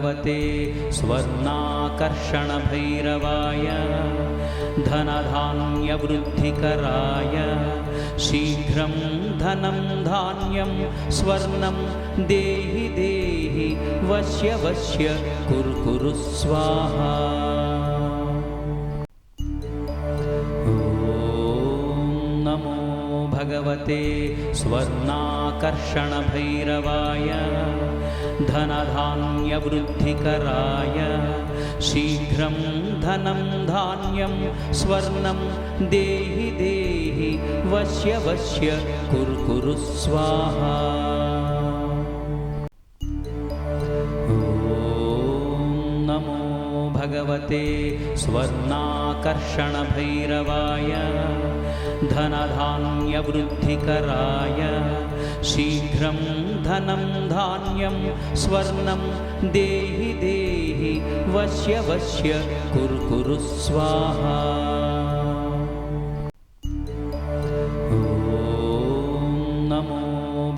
भगवते स्वर्णाकर्षणभैरवाय धनधान्यवृद्धिकराय शीघ्रं धनं धान्यं स्वर्णं देहि देहि वश्य वश्य कुरु कुरु स्वाहा। भगवते स्वर्णाकर्षणभैरवाय धनधान्यवृद्धिकराय शीघ्रं धनं धान्यं स्वर्णं देहि देहि वश्य वश्य कुरु कुरु स्वाहा। भगवते स्वर्णाकर्षणभैरवाय धनधान्यवृद्धिकराय शीघ्रं धनं धान्यं स्वर्णं देहि देहि वश्य वश्य कुरु कुरु स्वाहा।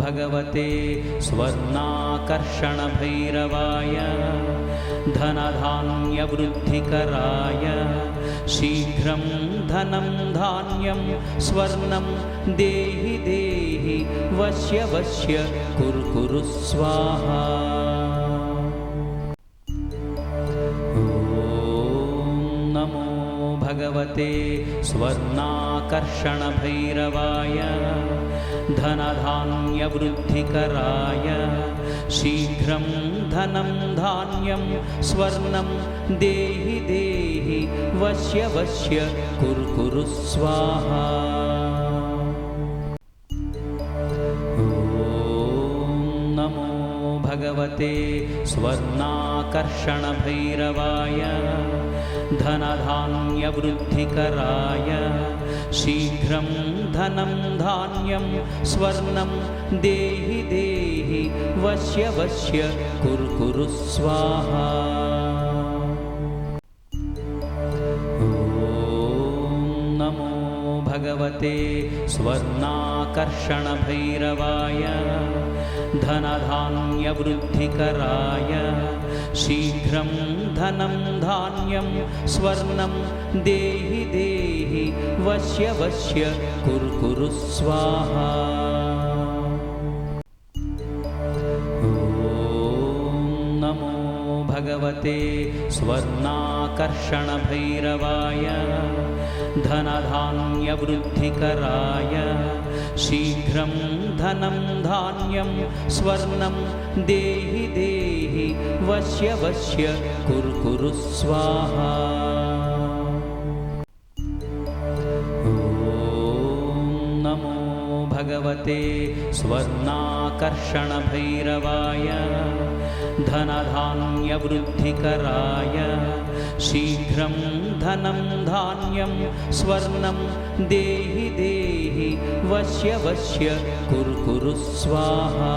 भगवते स्वर्णाकर्षणभैरवाय धनधान्यवृद्धिकराय शीघ्रं धनं धान्यं स्वर्णं देहि देहि वश्य वश्य कुरु कुरु स्वाहा। भगवते स्वर्णाकर्षणभैरवाय धनधान्यवृद्धिकराय शीघ्रं धनं धान्यं स्वर्णं देहि देहि वश्य वश्य कुरु कुरु स्वाहा। भगवते स्वर्णाकर्षणभैरवाय धनधान्यवृद्धिकराय शीघ्रं धनं धान्यं स्वर्णं देहि देहि वश्य वश्य कुरु कुरु स्वाहा। भगवते स्वर्णाकर्षणभैरवाय धनधान्यवृद्धिकराय शीघ्रं धनं धान्यं स्वर्णं देहि देहि वश्य वश्य कुरु कुरु स्वाहा। भगवते स्वर्णाकर्षणभैरवाय धनधान्यवृद्धिकराय शीघ्रं धनं धान्यं स्वर्णं देहि देहि वश्य वश्य कुरु कुरु स्वाहा। भगवते स्वर्णाकर्षणभैरवाय धनधान्यवृद्धिकराय शीघ्रं धनं धान्यं स्वर्णं देहि देहि वश्य वश्य कुरु कुरु स्वाहा।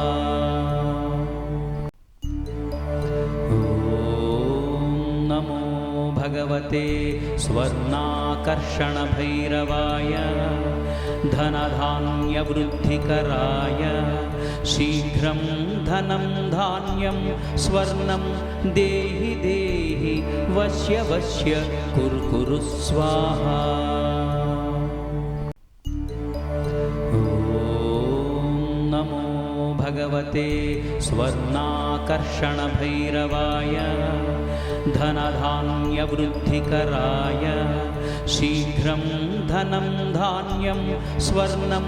भगवते स्वर्णाकर्षणभैरवाय धनधान्यवृद्धिकराय शीघ्रं धनं धान्यं स्वर्णं देहि देहि वश्य वश्य कुरु कुरु स्वाहा। भगवते स्वर्णाकर्षणभैरवाय धनधान्यवृद्धिकराय शीघ्रं धनं धान्यं स्वर्णं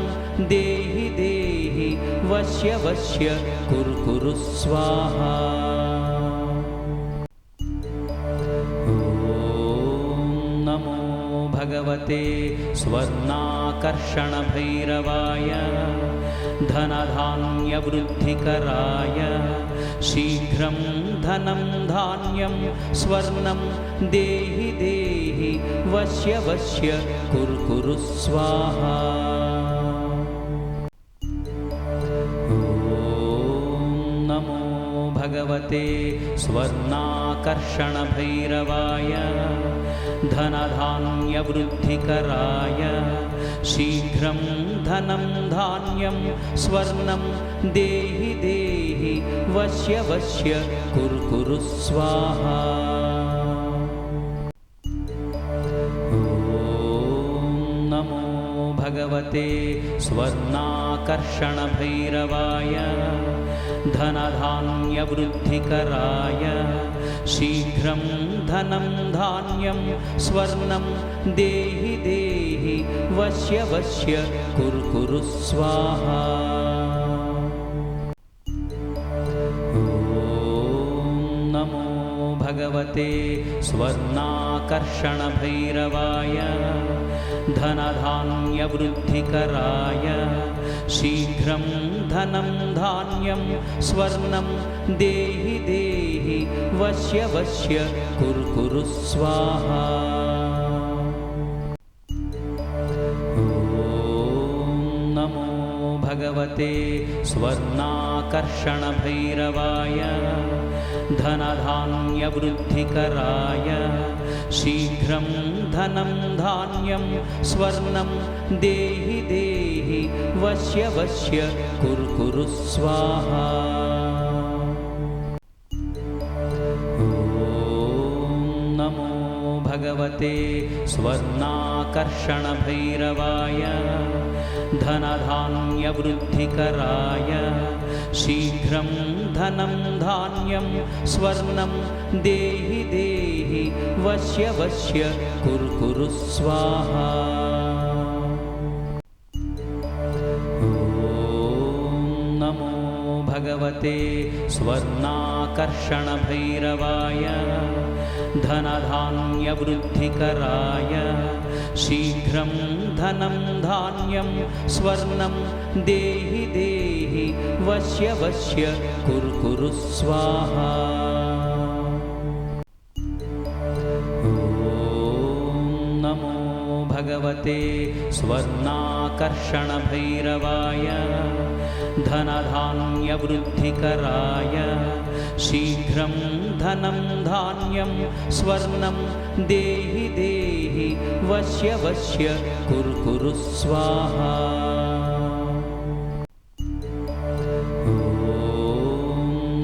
देहि देहि वश्य वश्य कुरु कुरु स्वाहा। भगवते स्वर्णाकर्षणभैरवाय धनधान्यवृद्धिकराय शीघ्रं धनं धान्यं स्वर्णं देहि देहि वश्य वश्य कुरु कुरु स्वाहा। भगवते स्वर्णाकर्षणभैरवाय धनधान्यवृद्धिकराय शीघ्रं धनं धान्यं स्वर्णं देहि देहि वश्य वश्य कुरु कुरु स्वाहा। नमो भगवते स्वर्णाकर्षणभैरवाय धनधान्यवृद्धिकराय शीघ्रं धनं धान्यं स्वर्णं देहि देहि वश्य वश्य कुरु कुरु स्वाहा। नमो भगवते स्वर्णाकर्षणभैरवाय धनधान्यवृद्धिकराय शीघ्रं धनं धान्यं स्वर्णं देहि देहि वश्य वश्य कुरु कुरु स्वाहा। नमो भगवते स्वर्णाकर्षणभैरवाय धनधान्यवृद्धिकराय शीघ्रं धनं धान्यं स्वर्णं देहि देहि वश्य वश्य कुरु कुरु स्वाहा। नमो भगवते स्वर्णाकर्षणभैरवाय धनधान्यवृद्धिकराय शीघ्रं धनं धान्यं स्वर्णं देहि देहि वश्य वश्य कुरु कुरु स्वाहा। नमो भगवते स्वर्णाकर्षणभैरवाय धनधान्यवृद्धिकराय शीघ्रं धनं धान्यं स्वर्णं देहि देहि वश्य वश्य कुरु कुरु स्वाहा। नमो भगवते स्वर्णाकर्षणभैरवाय धनधान्यवृद्धिकराय शीघ्रं धनं धान्यं स्वर्णं देहि देहि वश्य वश्य कुरु कुरु स्वाहा।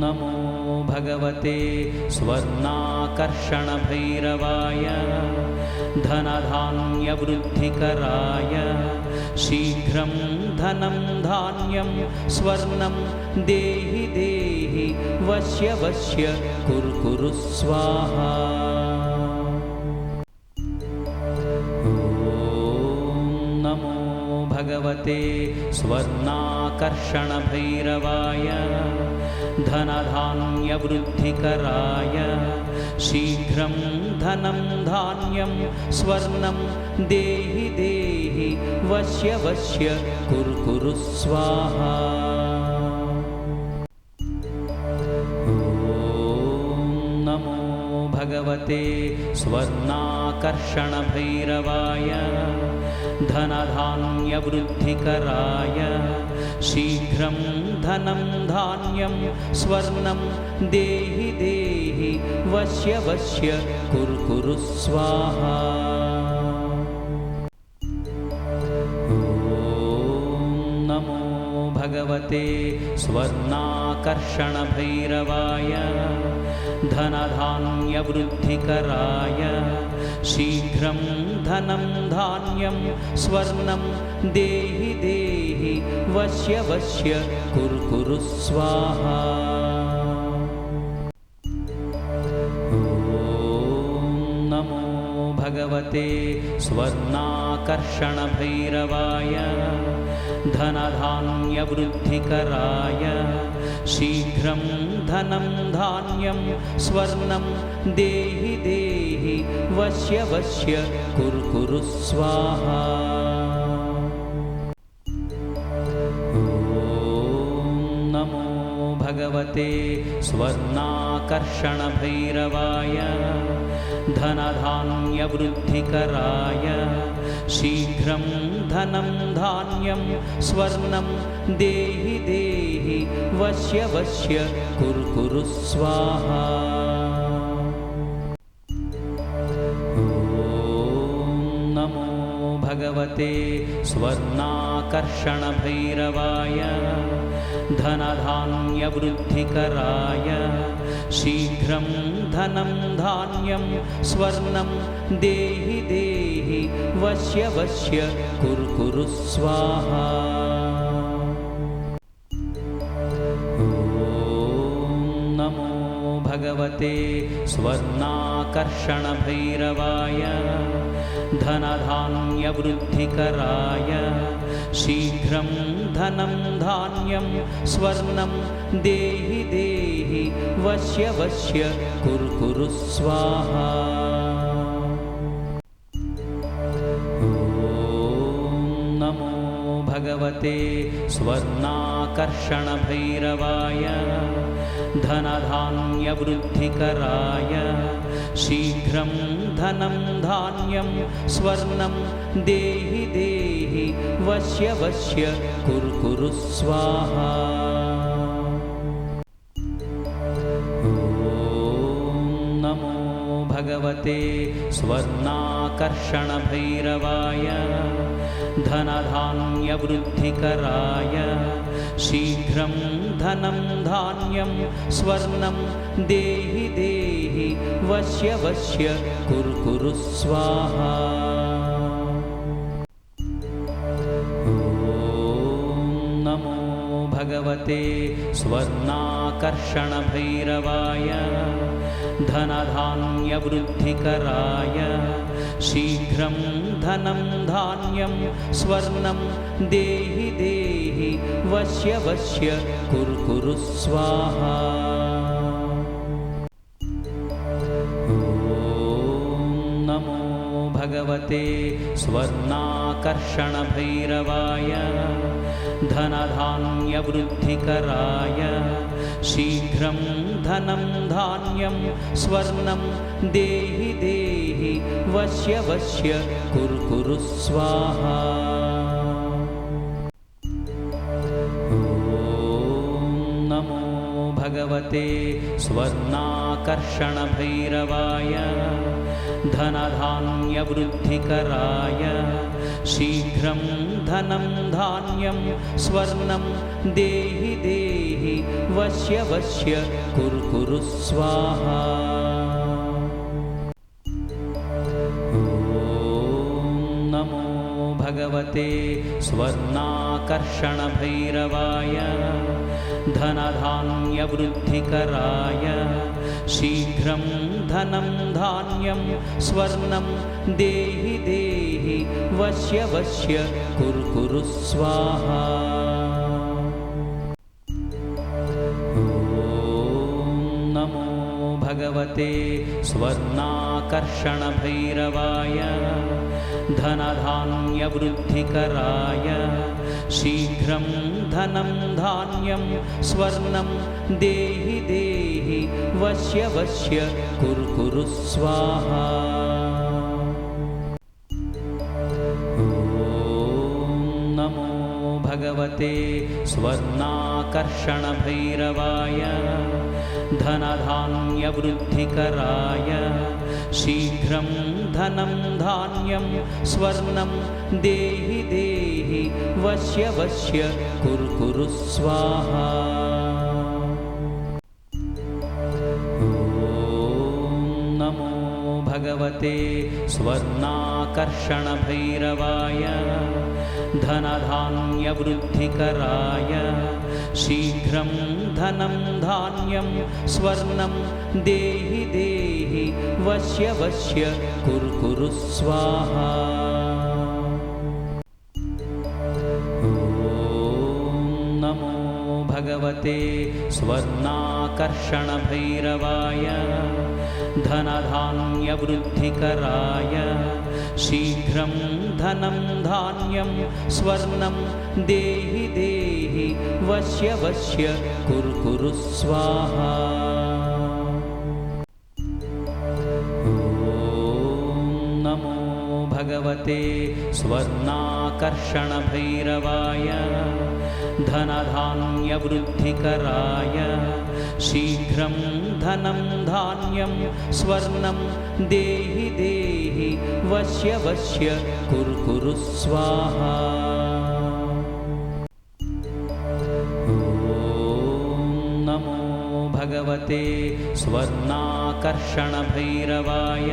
नमो भगवते स्वर्णाकर्षणभैरवाय धनधान्यवृद्धिकराय शीघ्रं धनं धान्यं स्वर्णं देहि देहि वश्य वश्य कुरु कुरु स्वाहा। नमो भगवते स्वर्णाकर्षणभैरवाय धनधान्यवृद्धिकराय शीघ्रं धनं धान्यं स्वर्णं देहि देहि वश्य वश्य कुरु कुरु स्वाहा। नमो भगवते स्वर्णाकर्षणभैरवाय धनधान्यवृद्धिकराय शीघ्रं धनं धान्यं स्वर्णं देहि देहि वश्य वश्य कुरु कुरु स्वाहा। नमो भगवते स्वर्णाकर्षणभैरवाय धनधान्यवृद्धिकराय शीघ्रं धनं धान्यं स्वर्णं देहि देहि वश्य वश्य कुरु कुरु स्वाहा। नमो भगवते स्वर्णाकर्षणभैरवाय धनधान्यवृद्धिकराय शीघ्रं धनं धान्यं स्वर्णं देहि देहि वश्य वश्य कुरु कुरु स्वाहा। नमो भगवते स्वर्णाकर्षणभैरवाय धनधान्यवृद्धिकराय शीघ्रं धनं धान्यं स्वर्णं देहि देहि वश्य वश्य कुरु कुरु स्वाहा। नमो भगवते भगवते स्वर्णाकर्षणभैरवाय धनधान्यवृद्धिकराय शीघ्रं धनं धान्यं स्वर्णं देहि देहि वश्य वश्य कुरु कुरु स्वाहा। भगवते स्वर्णाकर्षणभैरवाय धनधान्यवृद्धिकराय शीघ्रं धनं धान्यं स्वर्णं देहि देहि वश्य वश्य कुरु कुरु स्वाहा। नमो भगवते स्वर्णाकर्षणभैरवाय धनधान्यवृद्धिकराय शीघ्रं धनं धान्यं स्वर्णं देहि देहि वश्य वश्य कुरु कुरु स्वाहा। नमो भगवते स्वर्णाकर्षणभैरवाय धनधान्यवृद्धिकराय शीघ्रं धनं धान्यं स्वर्णं देहि देहि वश्य वश्य कुरु कुरु स्वाहा। नमो भगवते स्वर्णाकर्षणभैरवाय धनधान्यवृद्धिकराय शीघ्रं धनं धान्यं स्वर्णं देहि देहि वश्य वश्य कुरु कुरु स्वाहा। नमो भगवते स्वर्णाकर्षणभैरवाय धनधान्यवृद्धिकराय शीघ्रं धनं धान्यं स्वर्णं देहि देहि वश्य वश्य कुरु कुरु स्वाहा। नमो भगवते स्वर्णाकर्षणभैरवाय धनधान्यवृद्धिकराय शीघ्रं धनं धान्यं स्वर्णं देहि देहि वश्य वश्य कुरु कुरु स्वाहा। नमो भगवते स्वर्णाकर्षणभैरवाय धनधान्यवृद्धिकराय शीघ्रं धनं धान्यं स्वर्णं देहि देहि वश्य वश्य कुरु कुरु स्वाहा। नमो भगवते स्वर्णाकर्षणभैरवाय धनधान्यवृद्धिकराय शीघ्रं धनं धान्यं स्वर्णं देहि देहि वश्य वश्य कुरु कुरु स्वाहा। नमो भगवते स्वर्णाकर्षणभैरवाय धनधान्यवृद्धिकराय शीघ्रं धनं धान्यं स्वर्णं देहि देहि वश्य वश्य कुरु कुरु स्वाहा। नमो भगवते स्वर्णाकर्षणभैरवाय धनधान्यवृद्धिकराय शीघ्रं धनं धान्यं स्वर्णं देहि देहि वश्य वश्य कुरु कुरु स्वाहा। नमो भगवते स्वर्णाकर्षणभैरवाय धनधान्यवृद्धिकराय शीघ्रं धनं धान्यं स्वर्णं देहि देहि वश्य वश्य कुरु कुरु स्वाहा। नमो भगवते स्वर्णाकर्षणभैरवाय धनधान्यवृद्धिकराय शीघ्रं धनं धान्यं स्वर्णं देहि देहि वश्य वश्य कुरु कुरु स्वाहा। भगवते स्वर्णाकर्षणभैरवाय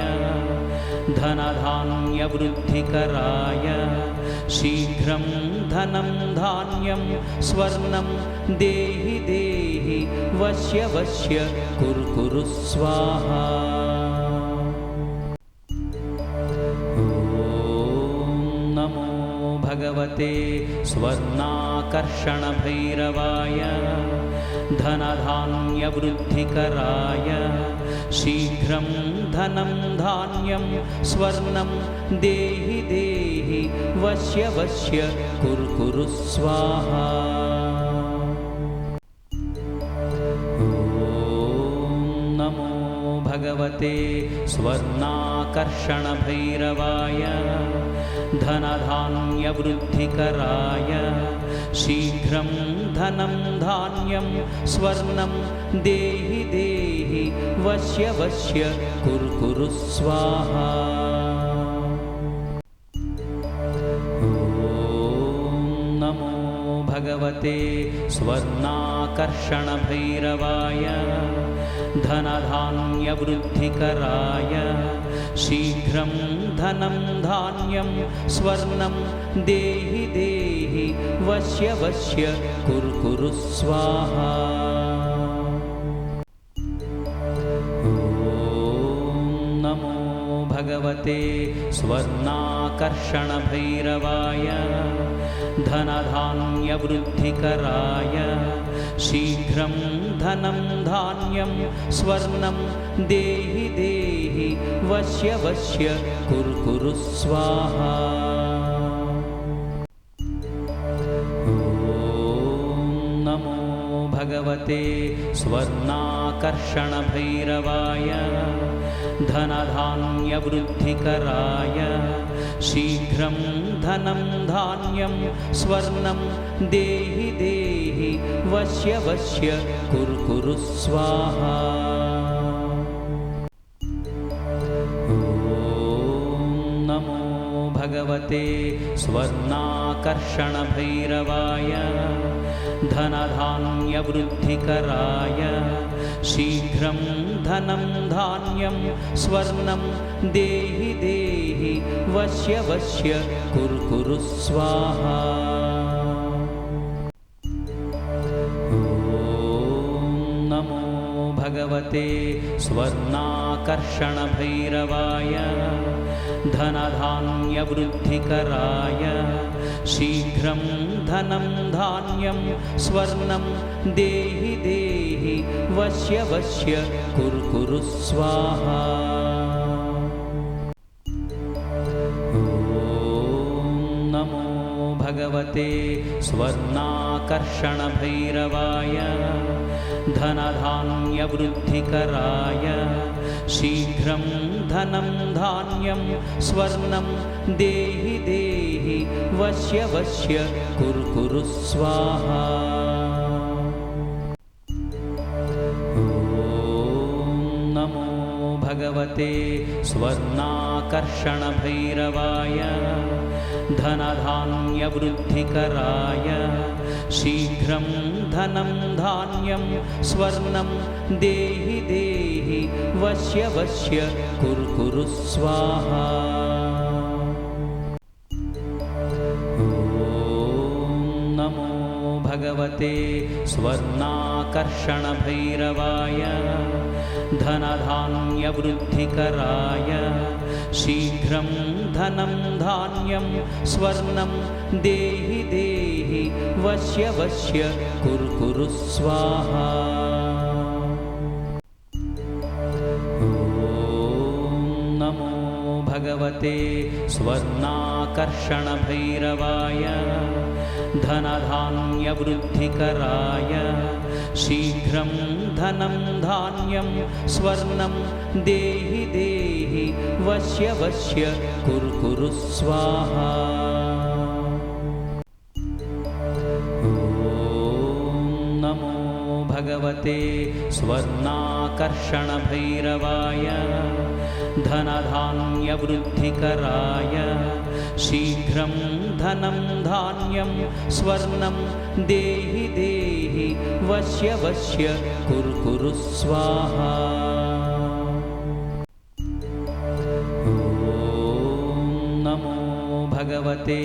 धनधान्यवृद्धिकराय शीघ्रं धनं धान्यं स्वर्णं देहि देहि वश्य वश्य कुरु कुरु स्वाहा। भगवते स्वर्णाकर्षणभैरवाय धनधान्यवृद्धिकराय शीघ्रं धनं धान्यं स्वर्णं देहि देहि वश्य वश्य कुरु कुरु स्वाहा। भगवते स्वर्णाकर्षणभैरवाय धनधान्यवृद्धिकराय शीघ्रं धनं धान्यं स्वर्णं देहि देहि वश्य वश्य कुरु कुरु स्वाहा। भगवते स्वर्णाकर्षणभैरवाय धनधान्यवृद्धिकराय शीघ्रं धनं धान्यं स्वर्णं देहि देहि वश्य वश्य कुरु कुरु स्वाहा। भगवते स्वर्णाकर्षणभैरवाय धनधान्यवृद्धिकराय शीघ्रं धनं धान्यं स्वर्णं देहि देहि वश्य वश्य कुरु कुरु स्वाहा। भगवते स्वर्णाकर्षणभैरवाय धनधान्यवृद्धिकराय शीघ्रं धनं धान्यं स्वर्णं देहि देहि वश्य वश्य कुरु कुरु स्वाहा। भगवते स्वर्णाकर्षणभैरवाय धनधान्यवृद्धिकराय शीघ्रं धनं धान्यं स्वर्णं देहि देहि वश्य वश्य कुरु कुरु स्वाहा। भगवते स्वर्णाकर्षणभैरवाय धनधान्यवृद्धिकराय शीघ्रं धनं धान्यं स्वर्णं देहि देहि वश्य वश्य कुरु कुरु स्वाहा। भगवते स्वर्णाकर्षणभैरवाय धनधान्यवृद्धिकराय शीघ्रं धनं धान्यं स्वर्णं देहि देहि वश्य वश्य कुरु कुरु स्वाहा। भगवते स्वर्णाकर्षणभैरवाय धनधान्यवृद्धिकराय शीघ्रं धनं धान्यं स्वर्णं देहि देहि वश्य वश्य कुरु कुरु स्वाहा। भगवते स्वर्णाकर्षणभैरवाय धनधान्यवृद्धिकराय शीघ्रं धनं धान्यं स्वर्णं देहि देहि वश्य वश्य कुरु कुरु स्वाहा। भगवते स्वर्णाकर्षणभैरवाय धनधान्यवृद्धिकराय शीघ्रं धनं धान्यं स्वर्णं देहि देहि वश्य वश्य कुरु कुरु स्वाहा। भगवते स्वर्णाकर्षणभैरवाय धनधान्यवृद्धिकराय शीघ्रं धनं धान्यं स्वर्णं देहि देहि वश्य वश्य कुरु कुरु स्वाहा। भगवते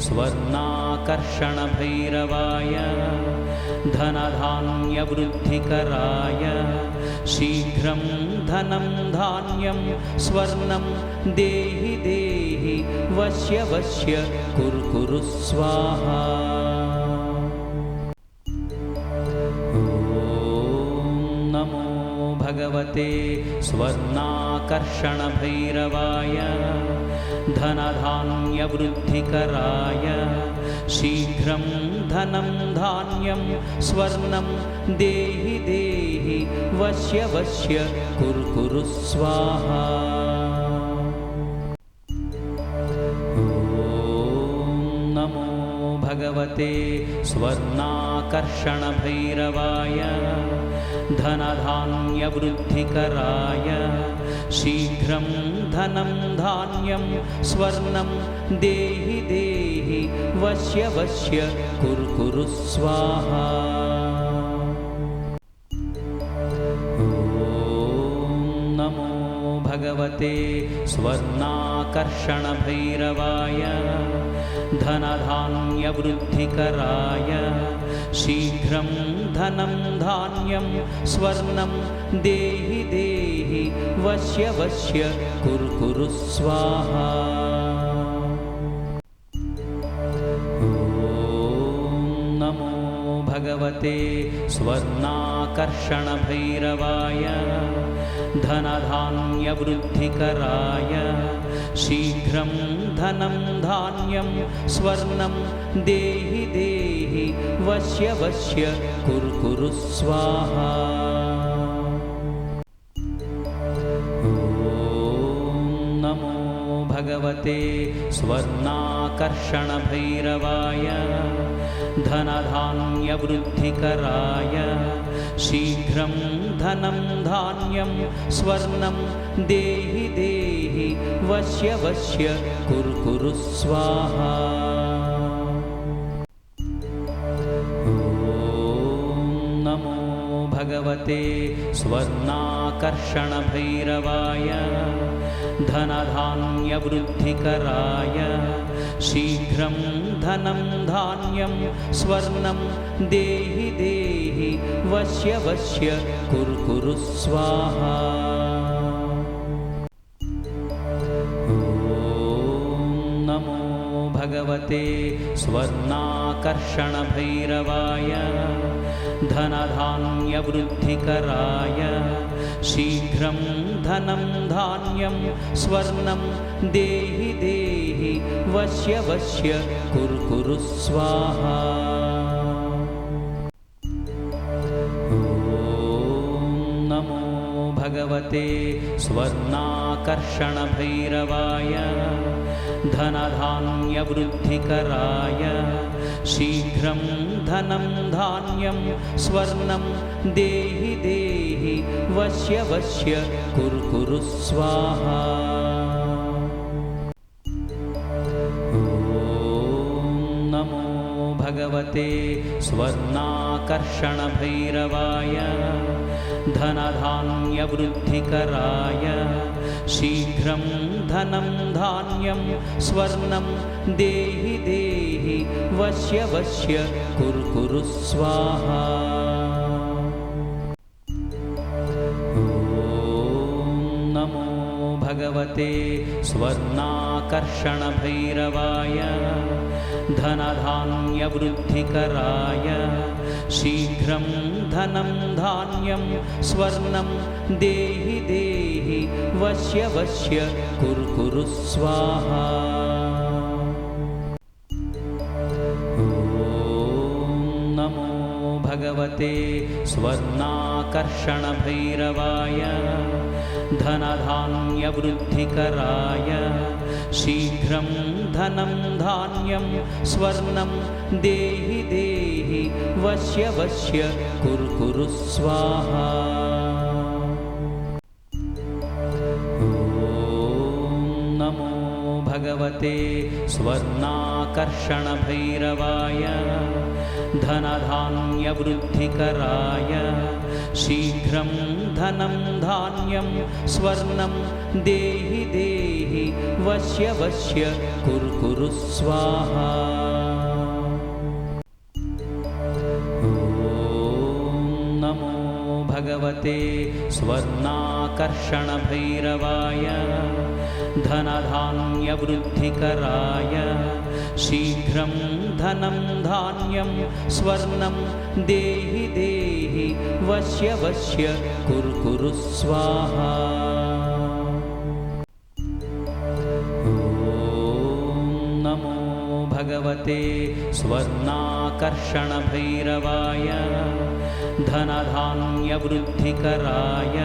स्वर्णाकर्षणभैरवाय धनधान्यवृद्धिकराय शीघ्रं धनं धान्यं स्वर्णं देहि देहि वश्य वश्य कुरु कुरु स्वाहा। नमो भगवते स्वर्णाकर्षणभैरवाय धनधान्यवृद्धिकराय शीघ्रं धनं धान्यं स्वर्णं देहि देहि वश्य वश्य कुरु कुरु स्वाहा। नमो भगवते स्वर्णाकर्षणभैरवाय धनधान्यवृद्धिकराय शीघ्रं धनं धान्यं स्वर्णं देहि देहि वश्य वश्य कुरु कुरु स्वाहा। नमो भगवते स्वर्णाकर्षणभैरवाय धनधान्यवृद्धिकराय शीघ्रं धनं धान्यं स्वर्णं देहि देहि वश्य वश्य कुरु कुरु स्वाहा। नमो भगवते स्वर्णाकर्षणभैरवाय धनधान्यवृद्धिकराय शीघ्रं धनं धान्यं स्वर्णं देहि देहि वश्य वश्य कुरु कुरु स्वाहा। नमो भगवते स्वर्णाकर्षणभैरवाय धनधान्यवृद्धिकराय शीघ्रं धनं धान्यं स्वर्णं देहि देहि वश्य वश्य कुरु कुरु स्वाहा। नमो भगवते स्वर्णाकर्षणभैरवाय धनधान्यवृद्धिकराय शीघ्रं धनं धान्यं स्वर्णं देहि देहि वश्य वश्य कुरु कुरु स्वाहा। नमो भगवते स्वर्णाकर्षणभैरवाय धनधान्यवृद्धिकराय शीघ्रं धनं धान्यं स्वर्णं देहि देहि वश्य वश्य कुरु कुरु स्वाहा। नमो भगवते स्वर्णाकर्षणभैरवाय धनधान्यवृद्धिकराय शीघ्रं धनं धान्यं स्वर्णं देहि देहि वश्य वश्य कुरु कुरु स्वाहा। नमो भगवते स्वर्णाकर्षणभैरवाय धनधान्यवृद्धिकराय शीघ्रं धनं धान्यं स्वर्णं देहि देहि वश्य वश्य कुरु कुरु स्वाहा। नमो भगवते स्वर्णाकर्षणभैरवाय धनधान्यवृद्धिकराय शीघ्रं धनं धान्यं स्वर्णं देहि देहि वश्य वश्य कुरु कुरु स्वाहा। नमो भगवते स्वर्णाकर्षणभैरवाय धनधान्यवृद्धिकराय शीघ्रं धनं धान्यं स्वर्णं देहि देहि वश्य वश्य कुरु कुरु स्वाहा। नमो भगवते स्वर्णाकर्षणभैरवाय धनधान्यवृद्धिकराय शीघ्रं धनं धान्यं स्वर्णं देहि देहि वश्य वश्य कुरु कुरु स्वाहा। नमो भगवते स्वर्णाकर्षणभैरवाय धनधान्यवृद्धिकराय शीघ्रं धनं धान्यं स्वर्णं देहि देहि वश्य वश्य कुरु कुरु स्वाहा। नमो भगवते स्वर्णाकर्षणभैरवाय धनधान्यवृद्धिकराय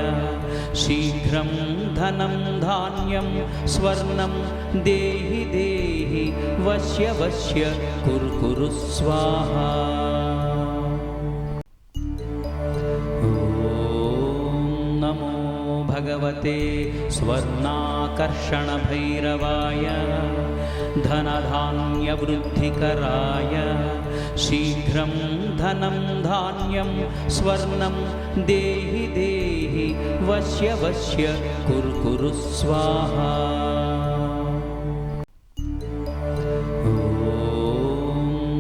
शीघ्रं धनं धान्यं स्वर्णं देहि देहि वश्य वश्य कुरु कुरु स्वाहा। नमो भगवते स्वर्णाकर्षणभैरवाय धनधान्यवृद्धिकराय शीघ्रं धनं धान्यं स्वर्णं देहि देहि वश्य वश्य कुरु कुरु स्वाहा।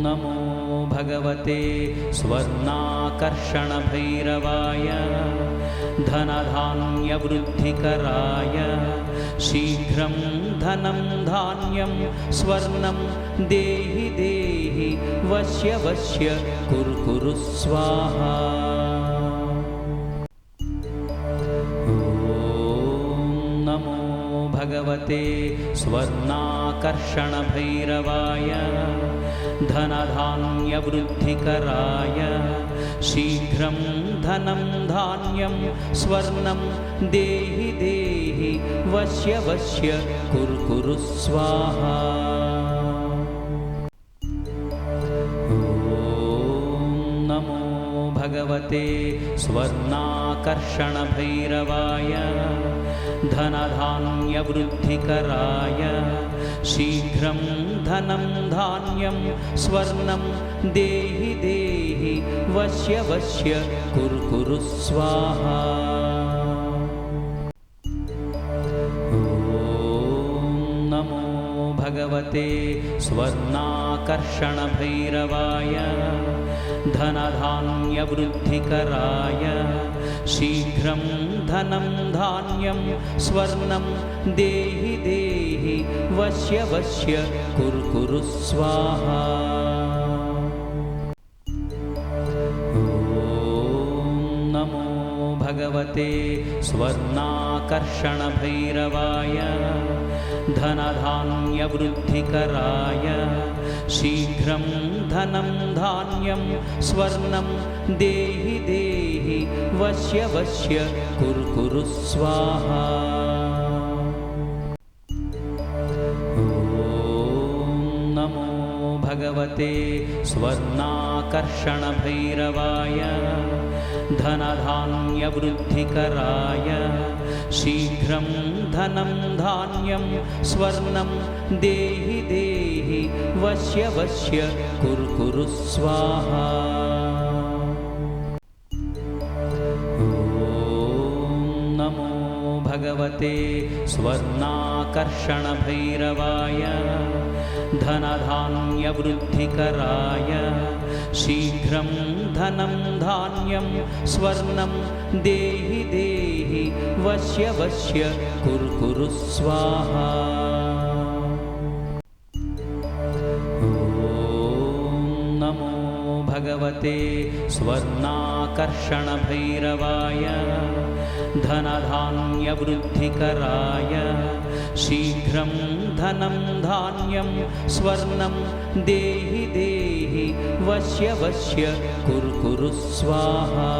नमो भगवते स्वर्णाकर्षणभैरवाय धनधान्यवृद्धिकराय शीघ्रं धनं धान्यं स्वर्णं देहि देहि वश्य वश्य कुरु कुरु स्वाहा। नमो भगवते स्वर्णाकर्षणभैरवाय धनधान्यवृद्धिकराय शीघ्रं धनं धान्यं स्वर्णं देहि देहि वश्य वश्य कुरु कुरु स्वाहा। नमो भगवते स्वर्णाकर्षणभैरवाय धनधान्यवृद्धिकराय शीघ्रं धनं धान्यं स्वर्णं देहि देहि वश्य वश्य कुरु कुरु स्वाहा। नमो भगवते स्वर्णाकर्षणभैरवाय धनधान्यवृद्धिकराय शीघ्रं धनं धान्यं स्वर्णं देहि देहि वश्य वश्य कुरु कुरु स्वाहा। नमो भगवते स्वर्णाकर्षणभैरवाय धनधान्यवृद्धिकराय शीघ्रं धनं धान्यं स्वर्णं देहि देहि वश्य वश्य कुरु कुरु स्वाहा। नमो भगवते स्वर्णाकर्षणभैरवाय धनधान्यवृद्धिकराय शीघ्रं धनं धान्यं स्वर्णं देहि देहि वश्य वश्य कुरु कुरु स्वाहा। नमो भगवते स्वर्णाकर्षणभैरवाय धनधान्यवृद्धिकराय शीघ्रं धनं धान्यं स्वर्णं देहि देहि वश्य वश्य कुरु कुरु स्वाहा। नमो भगवते स्वर्णाकर्षणभैरवाय धनधान्यवृद्धिकराय शीघ्रं धनं धान्यं स्वर्णं देहि देहि वश्य वश्य कुरु कुरु स्वाहा।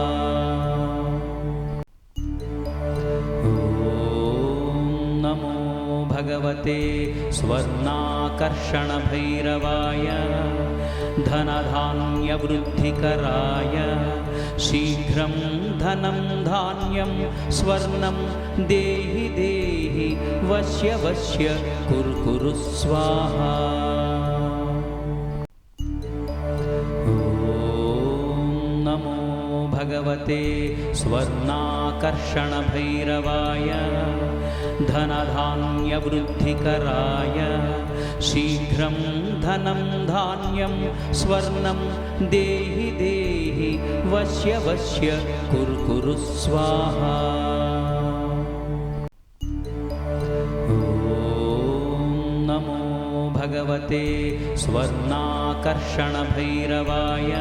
नमो भगवते भगवते स्वर्णाकर्षणभैरवाय धनधान्यवृद्धिकराय शीघ्रं धनं धान्यं स्वर्णं देहि देहि वश्य वश्य कुरु कुरु स्वाहा। भगवते स्वर्णाकर्षणभैरवाय धनधान्यवृद्धिकराय शीघ्रं धनं धान्यं स्वर्णं देहि देहि वश्य वश्य कुरु कुरु स्वाहा। नमो भगवते स्वर्णाकर्षणभैरवाय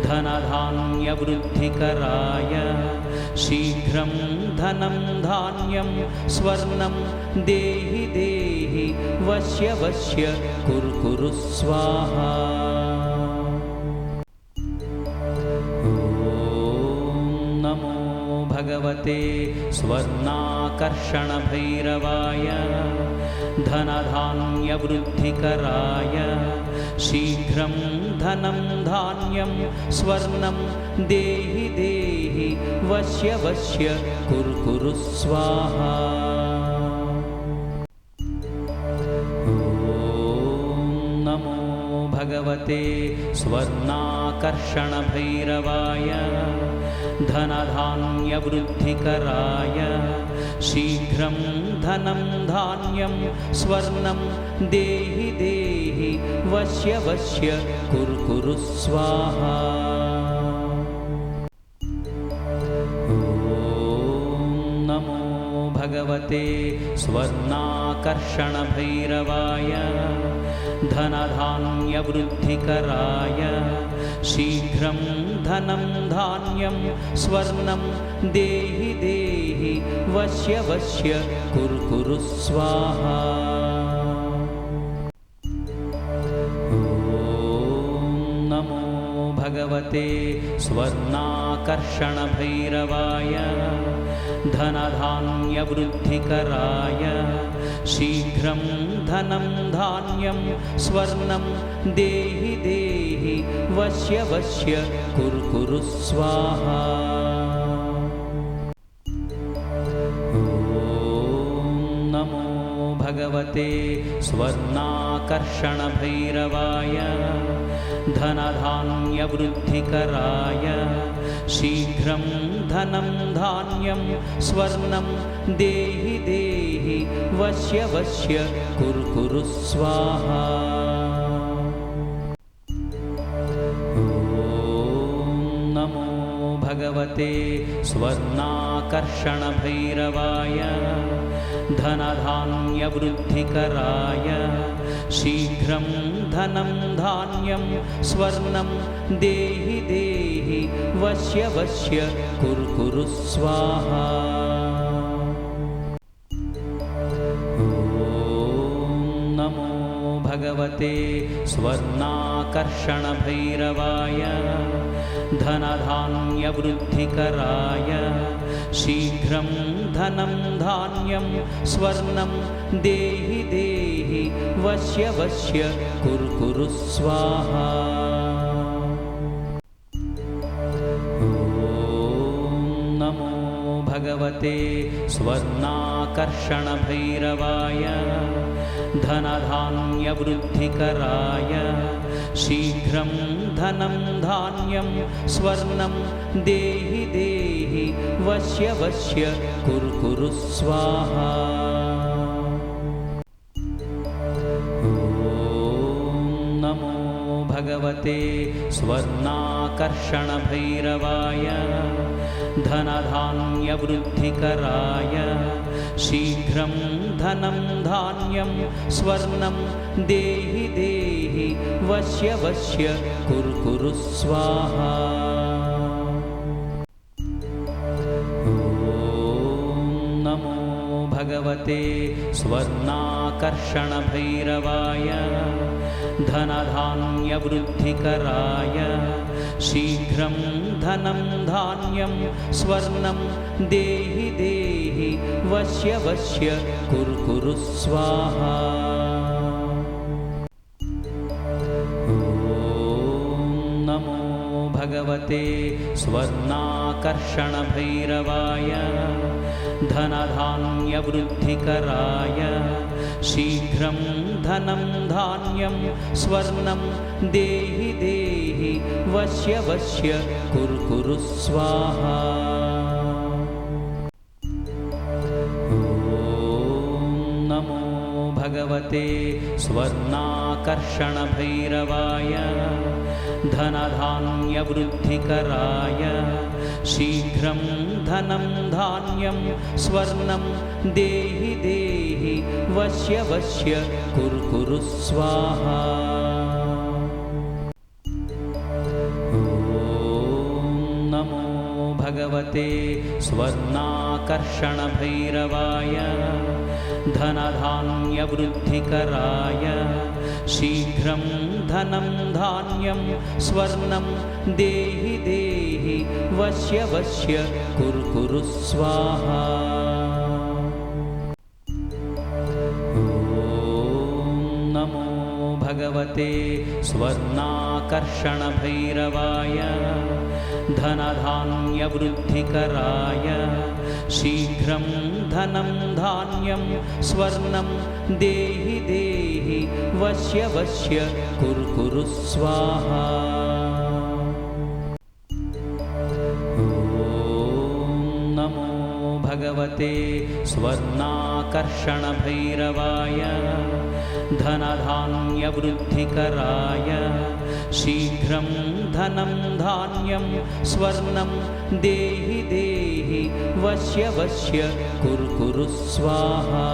धनधान्यवृद्धिकराय शीघ्रं धनं धान्यं स्वर्णं देहि देहि वश्य वश्य कुरु कुरु स्वाहा। नमो भगवते स्वर्णाकर्षणभैरवाय धनधान्यवृद्धिकराय शीघ्रं धनं धान्यं स्वर्णं देहि देहि वश्य वश्य कुरु कुरु स्वाहा। नमो भगवते स्वर्णाकर्षणभैरवाय धनधान्यवृद्धिकराय शीघ्रं धनं धान्यं स्वर्णं देहि देहि वश्य वश्य कुरु कुरु स्वाहा। नमो भगवते स्वर्णाकर्षणभैरवाय धनधान्यवृद्धिकराय शीघ्रं धनं धान्यं स्वर्णं देहि देहि वश्य वश्य कुरु कुरु स्वाहा। नमो भगवते स्वर्णाकर्षणभैरवाय धनधान्यवृद्धिकराय शीघ्रं धनं धान्यं स्वर्णं देहि देहि वश्य वश्य कुरु कुरु स्वाहा। नमो भगवते स्वर्णाकर्षणभैरवाय धनधान्यवृद्धिकराय शीघ्रं धनं धान्यं स्वर्णं देहि देहि वश्य वश्य कुरु कुरु स्वाहा। नमो भगवते स्वर्णाकर्षणभैरवाय धनधान्यवृद्धिकराय शीघ्रं धनं धान्यं स्वर्णं देहि देहि वश्य वश्य कुरु कुरु स्वाहा। नमो भगवते स्वर्णाकर्षणभैरवाय धनधान्यवृद्धिकराय शीघ्रं धनं धान्यं स्वर्णं देहि देहि वश्य वश्य कुरु कुरु स्वाहा। नमो भगवते स्वर्णाकर्षणभैरवाय धनधान्यवृद्धिकराय शीघ्रं धनं धान्यं स्वर्णं देहि देहि वश्य वश्य कुरु कुरु स्वाहा। नमो भगवते स्वर्णाकर्षणभैरवाय धनधान्यवृद्धिकराय शीघ्रं धनं धान्यं स्वर्णं देहि देहि वश्य वश्य कुरु कुरु स्वाहा। नमो भगवते स्वर्णाकर्षणभैरवाय धनधान्यवृद्धिकराय शीघ्रं धनं धान्यं स्वर्णं देहि देहि वश्य वश्य कुरु कुरु स्वाहा। ॐ नमो भगवते स्वर्णाकर्षणभैरवाय धनधान्यवृद्धिकराय शीघ्रं धनं धान्यं स्वर्णं देहि देहि वश्य वश्य कुरु कुरु स्वाहा। ॐ नमो भगवते स्वर्णाकर्षणभैरवाय धनधान्यवृद्धिकराय शीघ्रं धनं धान्यं स्वर्णं देहि देहि वश्य वश्य कुरु कुरु स्वाहा। ॐ नमो भगवते स्वर्णाकर्षणभैरवाय धनधान्यवृद्धिकराय शीघ्रं धनं धान्यं स्वर्णं देहि देहि वश्य वश्य कुरु कुरु स्वाहा। ॐ नमो भगवते स्वर्णाकर्षणभैरवाय धनधान्यवृद्धिकराय शीघ्रं धनं धान्यं स्वर्णं देहि देहि वश्य वश्य कुरु कुरु स्वाहा। ॐ नमो भगवते स्वर्णाकर्षणभैरवाय धनधान्यवृद्धिकराय शीघ्रं धनं धान्यं स्वर्णं देहि देहि वश्य वश्य कुरु कुरु स्वाहा।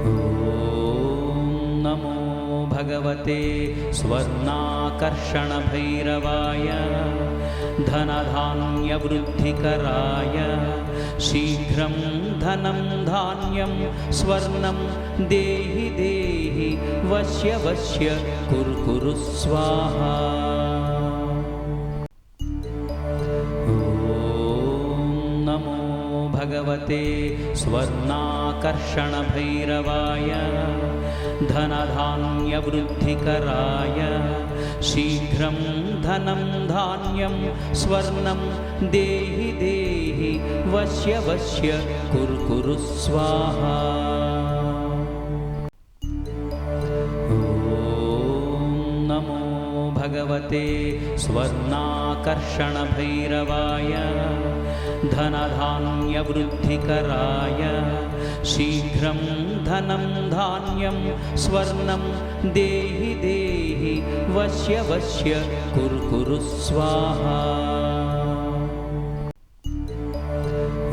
ॐ नमो भगवते स्वर्णाकर्षणभैरवाय धनधान्यवृद्धिकराय शीघ्रं धनं धान्यं स्वर्णं देहि देहि वश्य वश्य कुरु कुरु स्वाहा। ॐ नमो भगवते स्वर्णाकर्षणभैरवाय धनधान्यवृद्धिकराय शीघ्रं धनं धान्यं स्वर्णं देहि देहि वश्य वश्य कुरु कुरु स्वाहा। ॐ नमो भगवते स्वर्णाकर्षणभैरवाय धनधान्यवृद्धिकराय शीघ्रं धनं धान्यं स्वर्णं देहि देहि वश्य वश्य कुरु कुरु स्वाहा।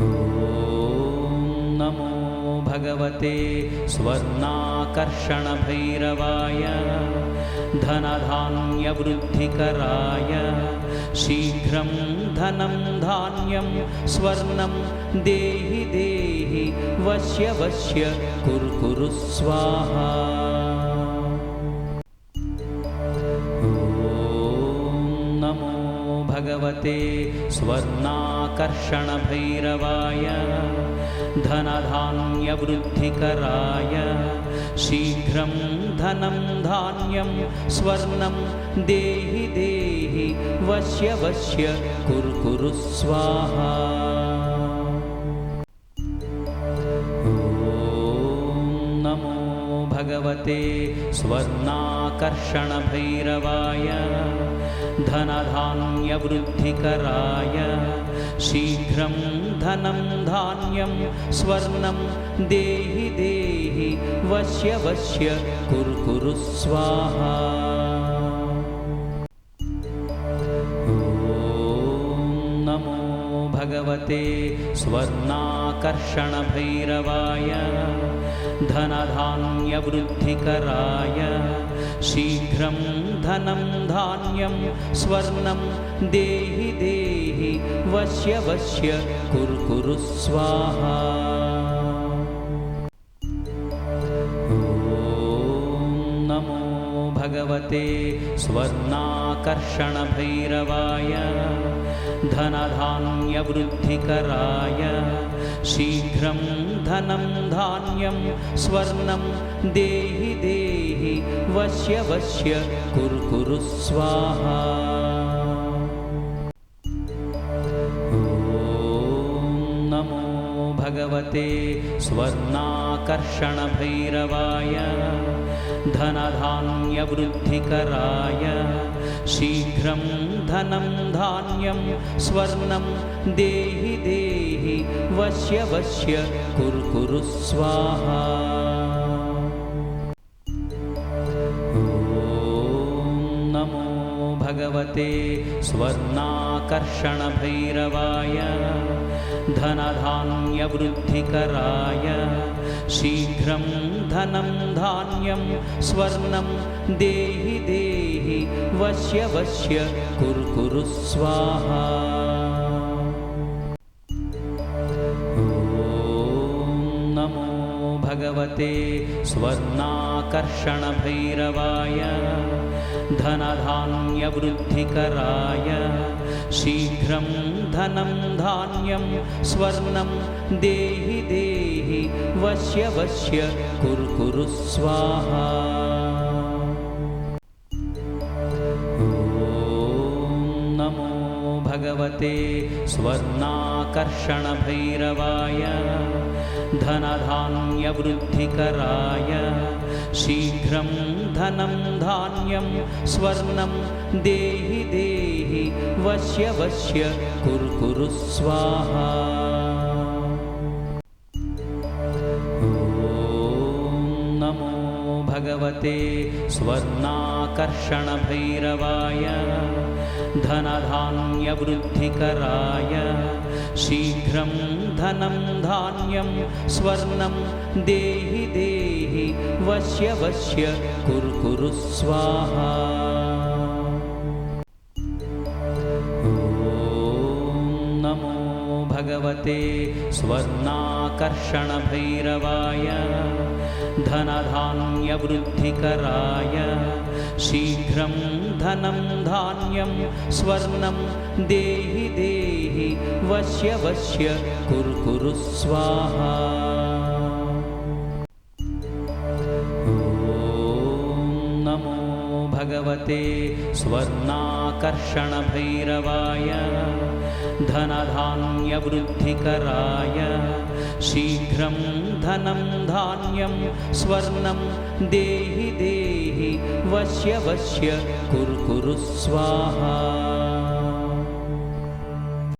ॐ नमो भगवते स्वर्णाकर्षणभैरवाय धनधान्यवृद्धिकराय शीघ्रं धनं धान्यं स्वर्णं देहि देहि वश्य वश्य कुरु कुरु स्वाहा। ॐ नमो भगवते स्वर्णाकर्षणभैरवाय धनधान्यवृद्धिकराय शीघ्रं धनं धान्यं स्वर्णं देहि देहि वश्य वश्य कुरु कुरु स्वाहा। ॐ नमो भगवते स्वर्णाकर्षणभैरवाय धनधान्यवृद्धिकराय शीघ्रं धनं धान्यं स्वर्णं देहि देहि वश्य वश्य कुरु कुरु स्वाहा। ॐ नमो भगवते स्वर्णाकर्षणभैरवाय धनधान्यवृद्धिकराय शीघ्रं धनं धान्यं स्वर्णं देहि देहि वश्य वश्य कुरु कुरु स्वाहा। ॐ नमो भगवते भगवते स्वर्णाकर्षणभैरवाय धनधान्यवृद्धिकराय शीघ्रं धनं धान्यं स्वर्णं देहि देहि वश्य वश्य कुरु कुरु स्वाहा। भगवते स्वर्णाकर्षणभैरवाय धनधान्यवृद्धिकराय शीघ्रं धनं धान्यं स्वर्णं देहि देहि वश्य वश्य कुरु कुरु स्वाहा। भगवते स्वर्णाकर्षणभैरवाय धनधान्यवृद्धिकराय शीघ्रं धनं धान्यं स्वर्णं देहि देहि वश्य वश्य कुरु कुरु स्वाहा। भगवते स्वर्णाकर्षणभैरवाय धनधान्यवृद्धिकराय शीघ्रं धनं धान्यं स्वर्णं देहि देहि वश्य वश्य कुरु कुरु स्वाहा। भगवते स्वर्णाकर्षणभैरवाय धनधान्यवृद्धिकराय शीघ्रं धनं धान्यं स्वर्णं देहि देहि वश्य वश्य कुरु कुरु स्वाहा। भगवते स्वर्णाकर्षणभैरवाय धनधान्यवृद्धिकराय शीघ्रं धनं धान्यं स्वर्णं देहि देहि वश्य वश्य कुरु कुरु स्वाहा। भगवते स्वर्णाकर्षणभैरवाय धनधान्यवृद्धिकराय शीघ्रं धनं धान्यं स्वर्णं देहि देहि वश्य वश्य कुरु कुरु स्वाहा। भगवते स्वर्णाकर्षणभैरवाय धनधान्यवृद्धिकराय शीघ्रं धनं धान्यं स्वर्णं देहि देहि वश्य वश्य कुरु कुरु स्वाहा।